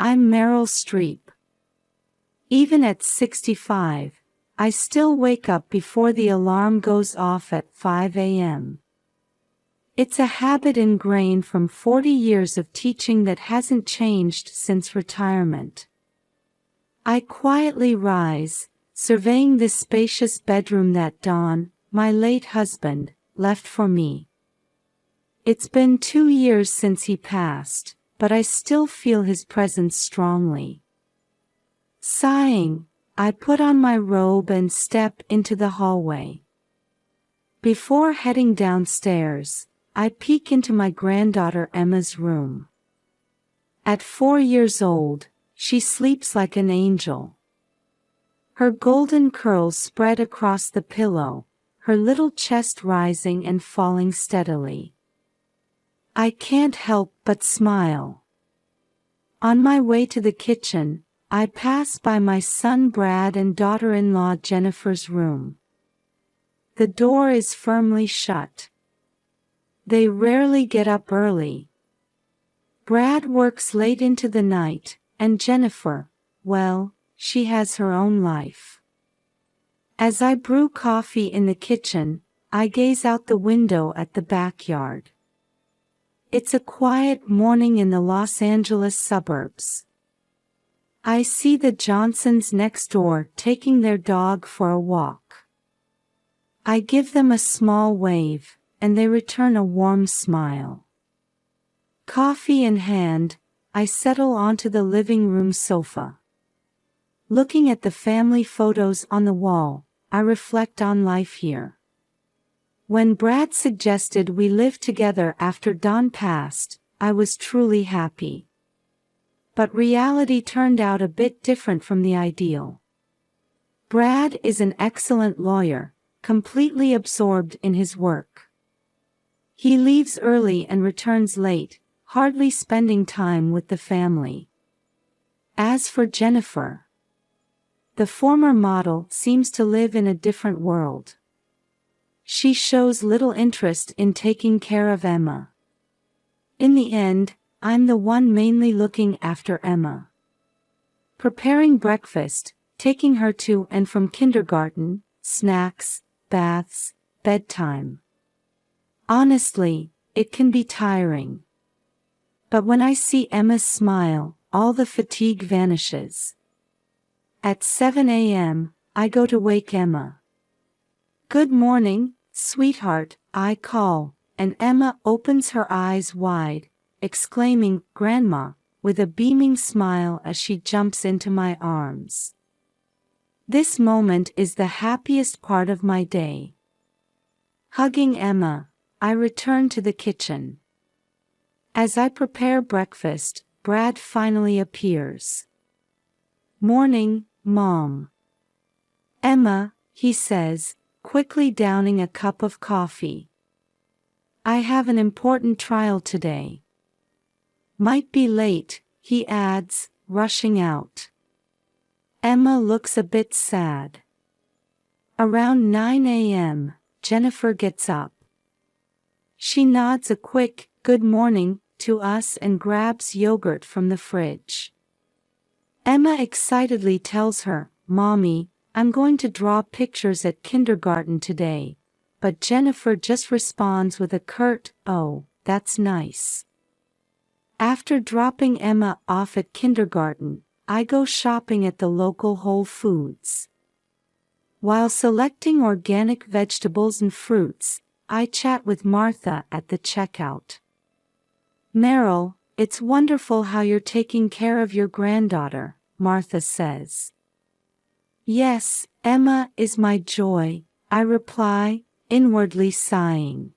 I'm Meryl Streep. Even at 65, I still wake up before the alarm goes off at 5 a.m. It's a habit ingrained from 40 years of teaching that hasn't changed since retirement. I quietly rise, surveying this spacious bedroom that Don, my late husband, left for me. It's been 2 years since he passed, but I still feel his presence strongly. Sighing, I put on my robe and step into the hallway. Before heading downstairs, I peek into my granddaughter Emma's room. At 4 years old, she sleeps like an angel. Her golden curls spread across the pillow, her little chest rising and falling steadily. I can't help but smile. On my way to the kitchen, I pass by my son Brad and daughter-in-law Jennifer's room. The door is firmly shut. They rarely get up early. Brad works late into the night, and Jennifer, well, she has her own life. As I brew coffee in the kitchen, I gaze out the window at the backyard. It's a quiet morning in the Los Angeles suburbs. I see the Johnsons next door taking their dog for a walk. I give them a small wave, and they return a warm smile. Coffee in hand, I settle onto the living room sofa. Looking at the family photos on the wall, I reflect on life here. When Brad suggested we live together after Don passed, I was truly happy. But reality turned out a bit different from the ideal. Brad is an excellent lawyer, completely absorbed in his work. He leaves early and returns late, hardly spending time with the family. As for Jennifer, the former model seems to live in a different world. She shows little interest in taking care of Emma. In the end, I'm the one mainly looking after Emma. Preparing breakfast, taking her to and from kindergarten, snacks, baths, bedtime. Honestly, it can be tiring. But when I see Emma's smile, all the fatigue vanishes. At 7 a.m., I go to wake Emma. "Good morning, sweetheart," I call, and Emma opens her eyes wide, exclaiming, "Grandma," with a beaming smile as she jumps into my arms. This moment is the happiest part of my day. Hugging Emma, I return to the kitchen. As I prepare breakfast, Brad finally appears. "Morning, Mom." "Emma," he says, quickly downing a cup of coffee. "I have an important trial today." "Might be late," he adds, rushing out. Emma looks a bit sad. Around 9 a.m., Jennifer gets up. She nods a quick, "Good morning," to us and grabs yogurt from the fridge. Emma excitedly tells her, "Mommy, I'm going to draw pictures at kindergarten today," but Jennifer just responds with a curt, "Oh, that's nice." After dropping Emma off at kindergarten, I go shopping at the local Whole Foods. While selecting organic vegetables and fruits, I chat with Martha at the checkout. "Meryl, it's wonderful how you're taking care of your granddaughter," Martha says. "Yes, Emma is my joy," I reply, inwardly sighing.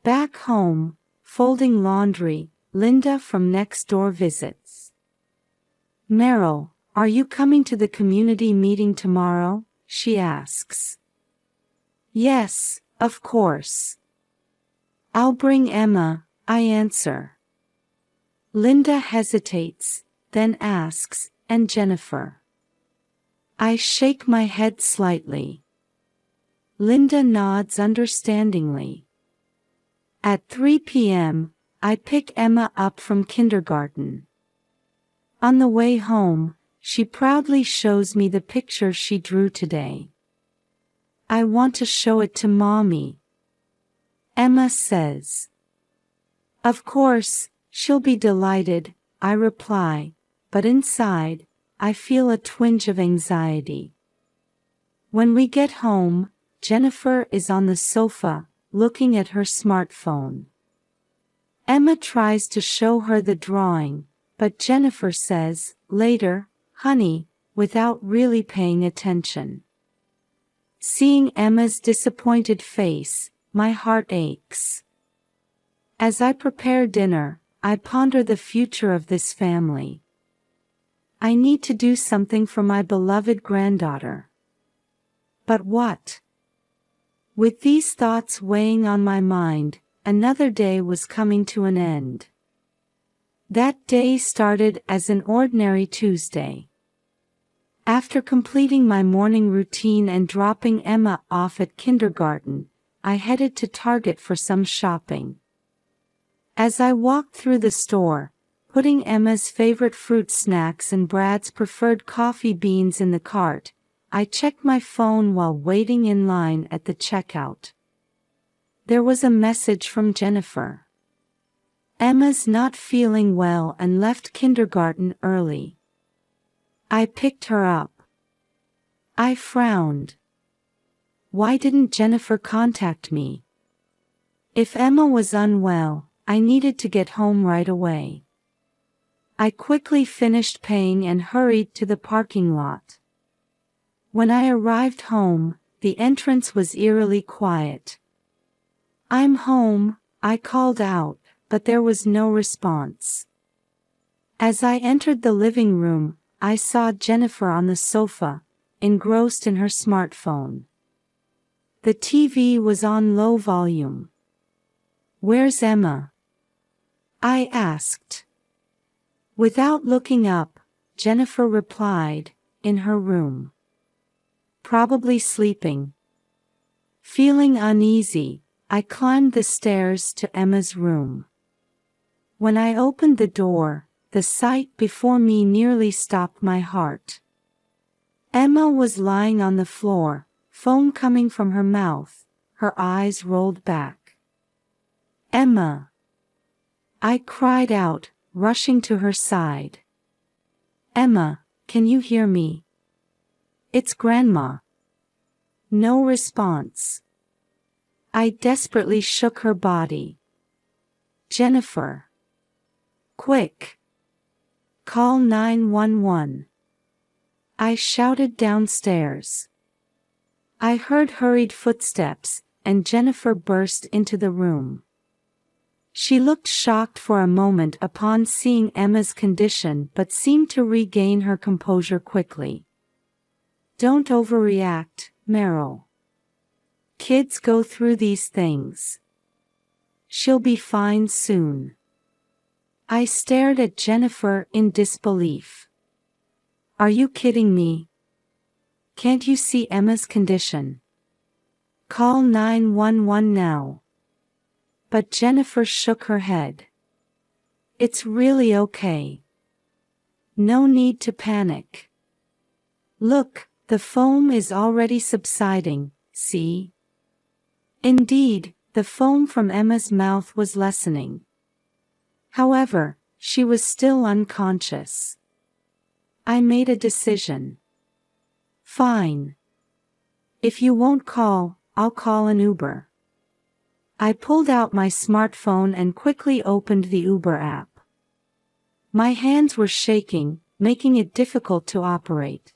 Back home, folding laundry, Linda from next door visits. "Meryl, are you coming to the community meeting tomorrow?" she asks. "Yes, of course." "I'll bring Emma," I answer. Linda hesitates, then asks, "And Jennifer?" I shake my head slightly. Linda nods understandingly. At 3 p.m., I pick Emma up from kindergarten. On the way home, she proudly shows me the picture she drew today. I want to show it to Mommy, Emma says. Of course, she'll be delighted, I reply, but inside, I feel a twinge of anxiety. When we get home, Jennifer is on the sofa, looking at her smartphone. Emma tries to show her the drawing, but Jennifer says, "Later, honey," without really paying attention. Seeing Emma's disappointed face, my heart aches. As I prepare dinner, I ponder the future of this family. I need to do something for my beloved granddaughter. But what? With these thoughts weighing on my mind, another day was coming to an end. That day started as an ordinary Tuesday. After completing my morning routine and dropping Emma off at kindergarten, I headed to Target for some shopping. As I walked through the store, putting Emma's favorite fruit snacks and Brad's preferred coffee beans in the cart, I checked my phone while waiting in line at the checkout. There was a message from Jennifer. Emma's not feeling well and left kindergarten early. I picked her up. I frowned. Why didn't Jennifer contact me? If Emma was unwell, I needed to get home right away. I quickly finished paying and hurried to the parking lot. When I arrived home, the entrance was eerily quiet. "I'm home," I called out, but there was no response. As I entered the living room, I saw Jennifer on the sofa, engrossed in her smartphone. The TV was on low volume. "Where's Emma?" I asked. Without looking up, Jennifer replied, "In her room. Probably sleeping." Feeling uneasy, I climbed the stairs to Emma's room. When I opened the door, the sight before me nearly stopped my heart. Emma was lying on the floor, foam coming from her mouth, her eyes rolled back. "Emma!" I cried out, rushing to her side. "Emma, can you hear me? It's Grandma." No response. I desperately shook her body. "Jennifer! Quick! Call 911. I shouted downstairs. I heard hurried footsteps, and Jennifer burst into the room. She looked shocked for a moment upon seeing Emma's condition but seemed to regain her composure quickly. "Don't overreact, Meryl. Kids go through these things. She'll be fine soon." I stared at Jennifer in disbelief. "Are you kidding me? Can't you see Emma's condition? Call 911 now." But Jennifer shook her head. "It's really okay. No need to panic. Look, the foam is already subsiding, see?" Indeed, the foam from Emma's mouth was lessening. However, she was still unconscious. I made a decision. "Fine. If you won't call, I'll call an Uber." I pulled out my smartphone and quickly opened the Uber app. My hands were shaking, making it difficult to operate.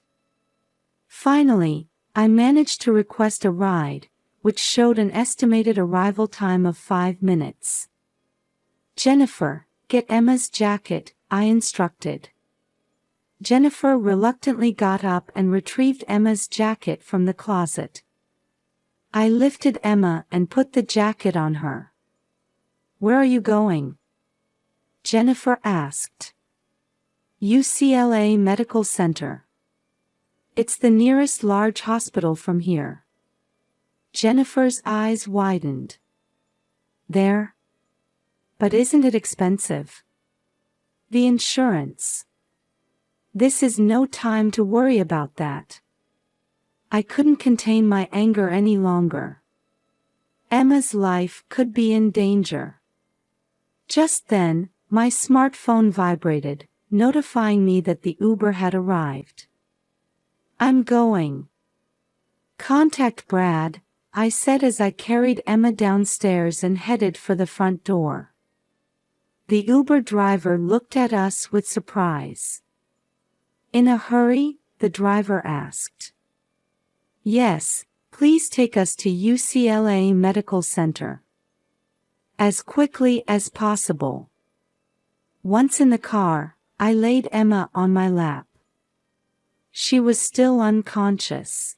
Finally, I managed to request a ride, which showed an estimated arrival time of 5 minutes. "Jennifer, get Emma's jacket," I instructed. Jennifer reluctantly got up and retrieved Emma's jacket from the closet. I lifted Emma and put the jacket on her. "Where are you going?" Jennifer asked. "UCLA Medical Center. It's the nearest large hospital from here." Jennifer's eyes widened. "There? But isn't it expensive?" "The insurance." This is no time to worry about that. I couldn't contain my anger any longer. Emma's life could be in danger. Just then, my smartphone vibrated, notifying me that the Uber had arrived. I'm going. Contact Brad, I said as I carried Emma downstairs and headed for the front door. The Uber driver looked at us with surprise. In a hurry? The driver asked. Yes, please take us to UCLA Medical Center. As quickly as possible. Once in the car, I laid Emma on my lap. She was still unconscious.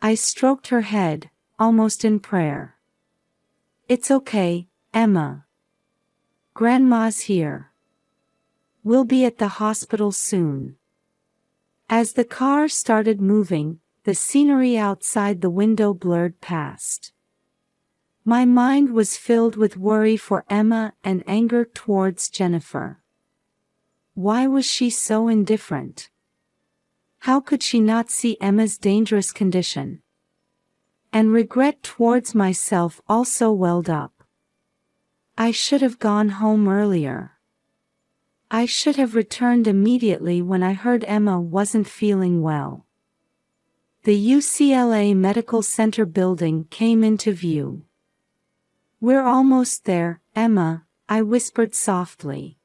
I stroked her head, almost in prayer. It's okay, Emma. Grandma's here. We'll be at the hospital soon. As the car started moving, the scenery outside the window blurred past. My mind was filled with worry for Emma and anger towards Jennifer. Why was she so indifferent? How could she not see Emma's dangerous condition? And regret towards myself also welled up. I should have gone home earlier. I should have returned immediately when I heard Emma wasn't feeling well. The UCLA Medical Center building came into view. We're almost there, Emma, I whispered softly.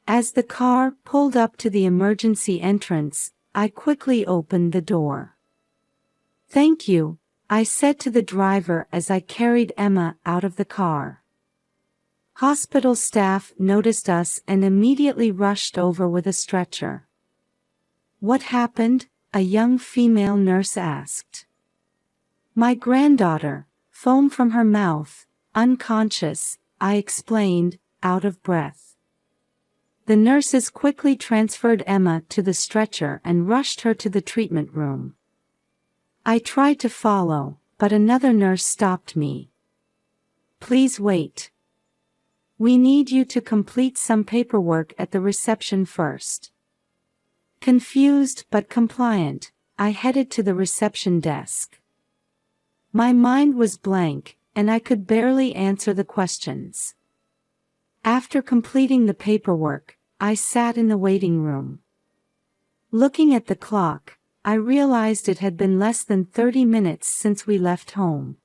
As the car pulled up to the emergency entrance, I quickly opened the door. Thank you, I said to the driver as I carried Emma out of the car. Hospital staff noticed us and immediately rushed over with a stretcher. What happened? A young female nurse asked. My granddaughter, foam from her mouth, unconscious, I explained, out of breath. The nurses quickly transferred Emma to the stretcher and rushed her to the treatment room. I tried to follow, but another nurse stopped me. Please wait. We need you to complete some paperwork at the reception first. Confused but compliant, I headed to the reception desk. My mind was blank, and I could barely answer the questions. After completing the paperwork, I sat in the waiting room. Looking at the clock, I realized it had been less than 30 minutes since we left home.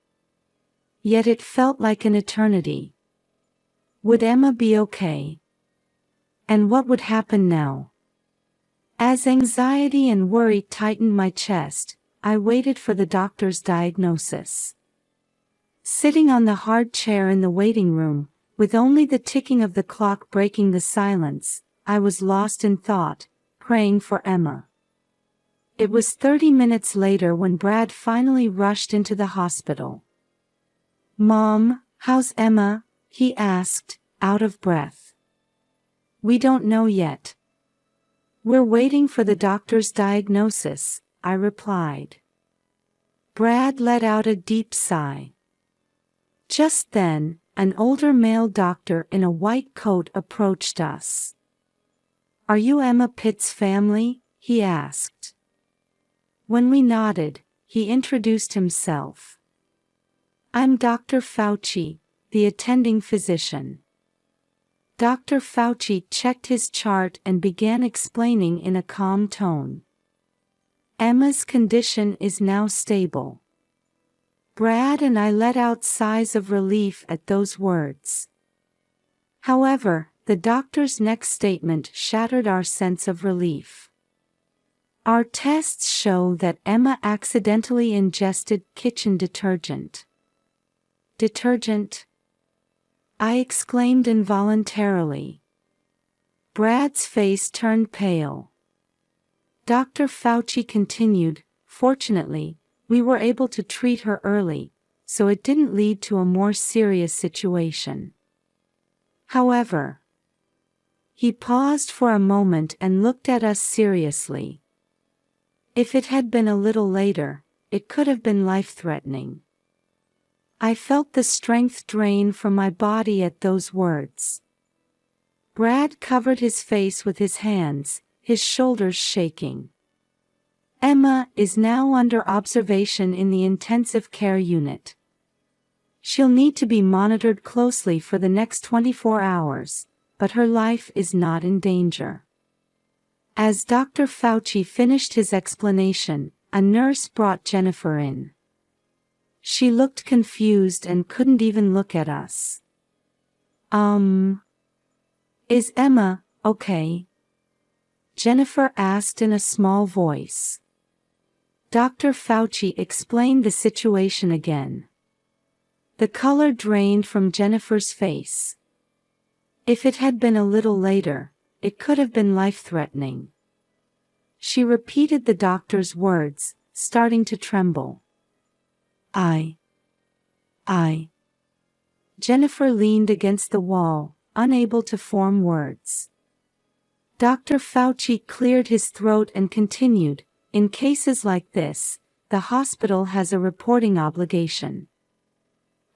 Yet it felt like an eternity. Would Emma be okay? And what would happen now? As anxiety and worry tightened my chest, I waited for the doctor's diagnosis. Sitting on the hard chair in the waiting room, with only the ticking of the clock breaking the silence, I was lost in thought, praying for Emma. It was 30 minutes later when Brad finally rushed into the hospital. Mom, how's Emma? He asked, out of breath. We don't know yet. We're waiting for the doctor's diagnosis, I replied. Brad let out a deep sigh. Just then, an older male doctor in a white coat approached us. Are you Emma Pitt's family? He asked. When we nodded, he introduced himself. I'm Dr. Fauci, the attending physician. Dr. Fauci checked his chart and began explaining in a calm tone. Emma's condition is now stable. Brad and I let out sighs of relief at those words. However, the doctor's next statement shattered our sense of relief. Our tests show that Emma accidentally ingested kitchen detergent. Detergent? I exclaimed involuntarily. Brad's face turned pale. Dr. Fauci continued, fortunately, we were able to treat her early, so it didn't lead to a more serious situation. However, he paused for a moment and looked at us seriously. If it had been a little later, it could have been life-threatening. I felt the strength drain from my body at those words. Brad covered his face with his hands, his shoulders shaking. Emma is now under observation in the intensive care unit. She'll need to be monitored closely for the next 24 hours, but her life is not in danger. As Dr. Fauci finished his explanation, a nurse brought Jennifer in. She looked confused and couldn't even look at us. Is Emma okay? Jennifer asked in a small voice. Dr. Fauci explained the situation again. The color drained from Jennifer's face. If it had been a little later, it could have been life-threatening. She repeated the doctor's words, starting to tremble. I. Jennifer leaned against the wall, unable to form words. Dr. Fauci cleared his throat and continued, in cases like this, the hospital has a reporting obligation.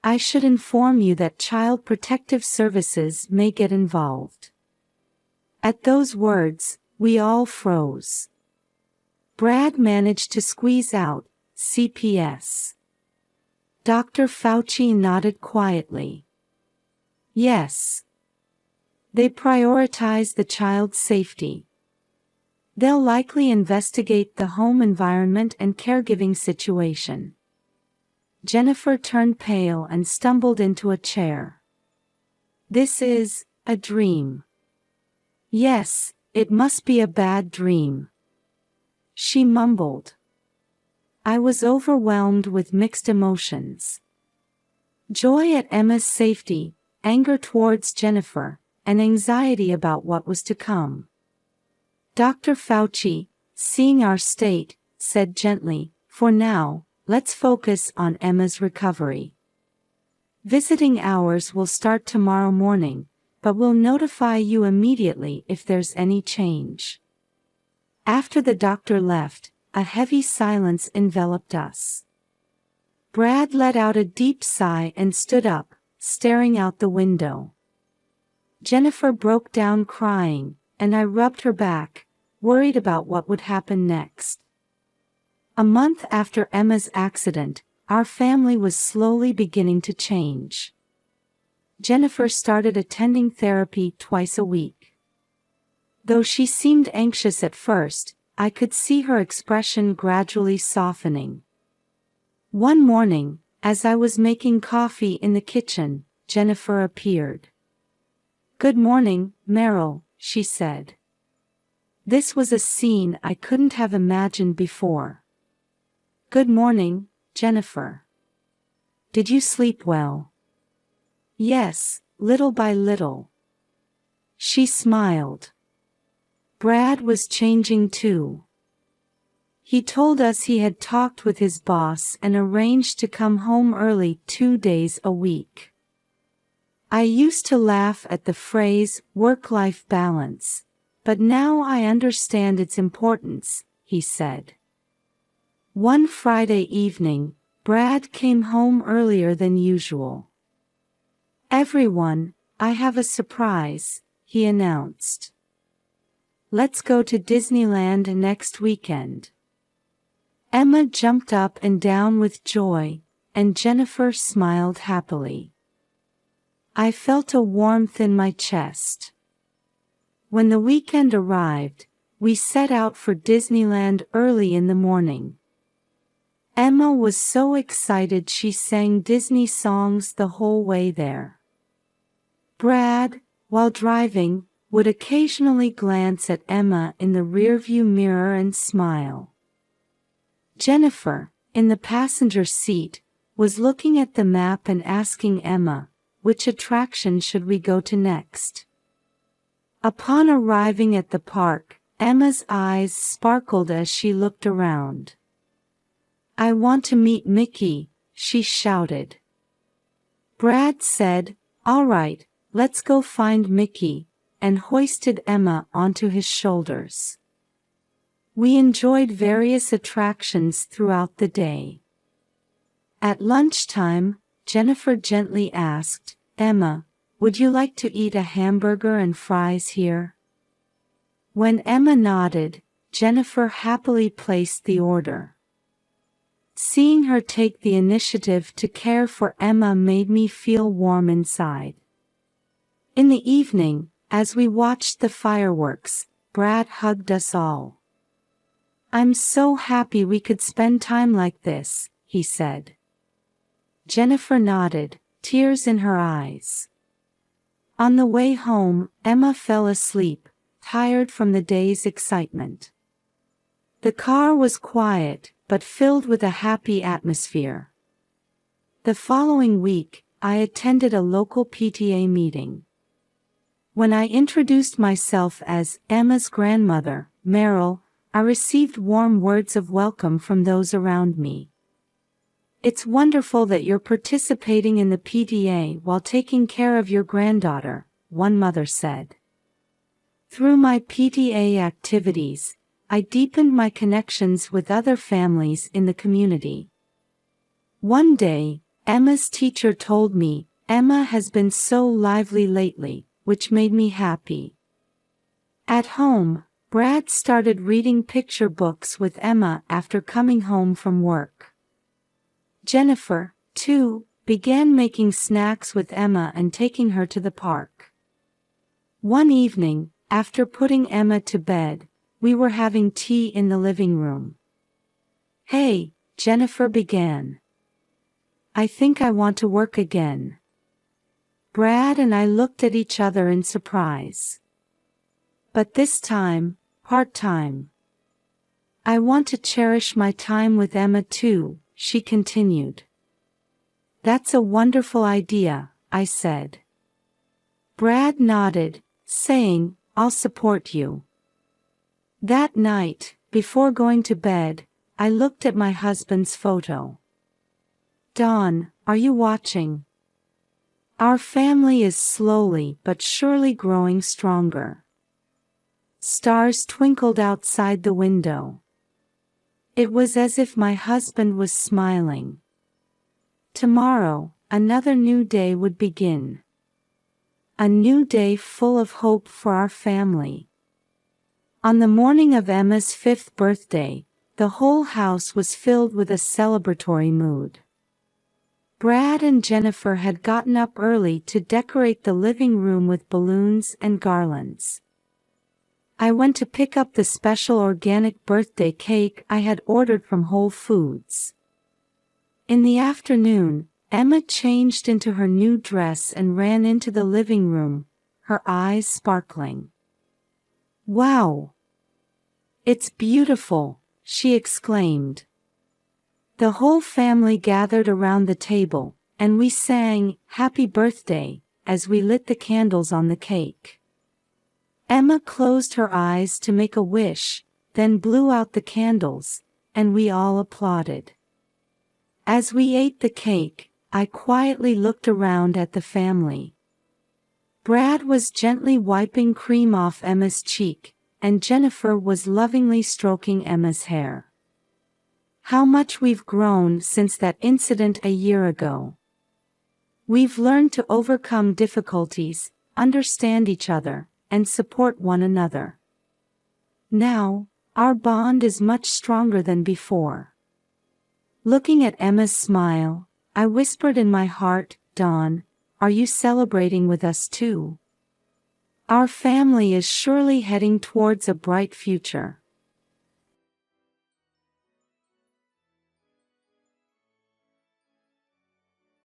I should inform you that Child Protective Services may get involved. At those words, we all froze. Brad managed to squeeze out, CPS. Dr. Fauci nodded quietly. Yes. They prioritize the child's safety. They'll likely investigate the home environment and caregiving situation. Jennifer turned pale and stumbled into a chair. This is a dream. Yes, it must be a bad dream. She mumbled. I was overwhelmed with mixed emotions. Joy at Emma's safety, anger towards Jennifer, and anxiety about what was to come. Dr. Fauci, seeing our state, said gently, for now, let's focus on Emma's recovery. Visiting hours will start tomorrow morning, but we'll notify you immediately if there's any change. After the doctor left, a heavy silence enveloped us. Brad let out a deep sigh and stood up, staring out the window. Jennifer broke down crying, and I rubbed her back, worried about what would happen next. A month after Emma's accident, our family was slowly beginning to change. Jennifer started attending therapy twice a week. Though she seemed anxious at first, I could see her expression gradually softening. One morning, as I was making coffee in the kitchen, Jennifer appeared. "Good morning, Meryl," she said. This was a scene I couldn't have imagined before. "Good morning, Jennifer. Did you sleep well?" "Yes, little by little." She smiled. Brad was changing too. He told us he had talked with his boss and arranged to come home early 2 days a week. I used to laugh at the phrase work-life balance, but now I understand its importance, he said. One Friday evening, Brad came home earlier than usual. "Everyone, I have a surprise," he announced. "Let's go to Disneyland next weekend." Emma jumped up and down with joy, and Jennifer smiled happily. I felt a warmth in my chest. When the weekend arrived, we set out for Disneyland early in the morning. Emma was so excited she sang Disney songs the whole way there. Brad, while driving, would occasionally glance at Emma in the rearview mirror and smile. Jennifer, in the passenger seat, was looking at the map and asking Emma, which attraction should we go to next? Upon arriving at the park, Emma's eyes sparkled as she looked around. "I want to meet Mickey," she shouted. Brad said, "All right, let's go find Mickey," and hoisted Emma onto his shoulders. We enjoyed various attractions throughout the day. At lunchtime, Jennifer gently asked, "Emma, would you like to eat a hamburger and fries here?" When Emma nodded, Jennifer happily placed the order. Seeing her take the initiative to care for Emma made me feel warm inside. In the evening, as we watched the fireworks, Brad hugged us all. "I'm so happy we could spend time like this," he said. Jennifer nodded, tears in her eyes. On the way home, Emma fell asleep, tired from the day's excitement. The car was quiet, but filled with a happy atmosphere. The following week, I attended a local PTA meeting. When I introduced myself as Emma's grandmother, Meryl, I received warm words of welcome from those around me. "It's wonderful that you're participating in the PTA while taking care of your granddaughter," one mother said. Through my PTA activities, I deepened my connections with other families in the community. One day, Emma's teacher told me, "Emma has been so lively lately," which made me happy. At home, Brad started reading picture books with Emma after coming home from work. Jennifer, too, began making snacks with Emma and taking her to the park. One evening, after putting Emma to bed, we were having tea in the living room. "Hey," Jennifer began. "I think I want to work again." Brad and I looked at each other in surprise. "But this time, part-time." "I want to cherish my time with Emma too," she continued. "That's a wonderful idea," I said. Brad nodded, saying, "I'll support you." That night, before going to bed, I looked at my husband's photo. "Dawn, are you watching? Our family is slowly but surely growing stronger." Stars twinkled outside the window. It was as if my husband was smiling. Tomorrow, another new day would begin. A new day full of hope for our family. On the morning of Emma's 5th birthday, the whole house was filled with a celebratory mood. Brad and Jennifer had gotten up early to decorate the living room with balloons and garlands. I went to pick up the special organic birthday cake I had ordered from Whole Foods. In the afternoon, Emma changed into her new dress and ran into the living room, her eyes sparkling. "Wow! It's beautiful," she exclaimed. The whole family gathered around the table, and we sang "Happy Birthday" as we lit the candles on the cake. Emma closed her eyes to make a wish, then blew out the candles, and we all applauded. As we ate the cake, I quietly looked around at the family. Brad was gently wiping cream off Emma's cheek, and Jennifer was lovingly stroking Emma's hair. How much we've grown since that incident a year ago. We've learned to overcome difficulties, understand each other, and support one another. Now, our bond is much stronger than before. Looking at Emma's smile, I whispered in my heart, "Dawn, are you celebrating with us too?" Our family is surely heading towards a bright future.